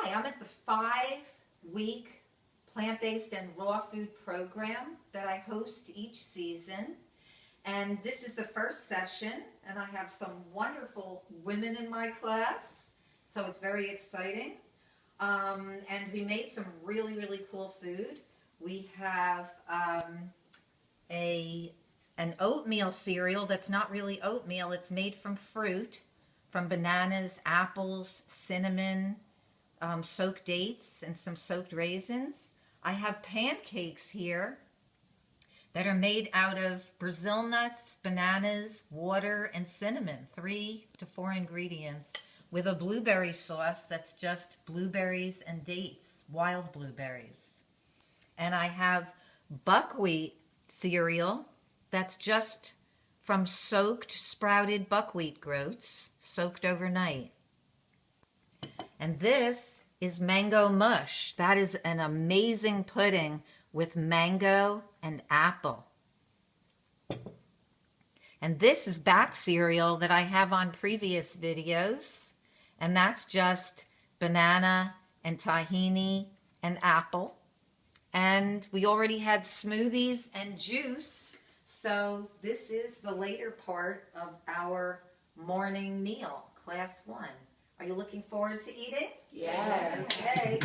Hi, I'm at the 5-week plant-based and raw food program that I host each season. And this is the first session, and I have some wonderful women in my class, so it's very exciting. And we made some really, really cool food. We have an oatmeal cereal that's not really oatmeal. It's made from fruit, from bananas, apples, cinnamon, soaked dates, and some soaked raisins. I have pancakes here that are made out of Brazil nuts, bananas, water, and cinnamon, 3 to 4 ingredients, with a blueberry sauce that's just blueberries and dates, wild blueberries. And I have buckwheat cereal that's just from soaked sprouted buckwheat groats, soaked overnight. And this is mango mush. That is an amazing pudding with mango and apple. And this is bat cereal that I have on previous videos. And that's just banana and tahini and apple. And we already had smoothies and juice. So this is the later part of our morning meal, class 1. Are you looking forward to eating? Yes. Okay.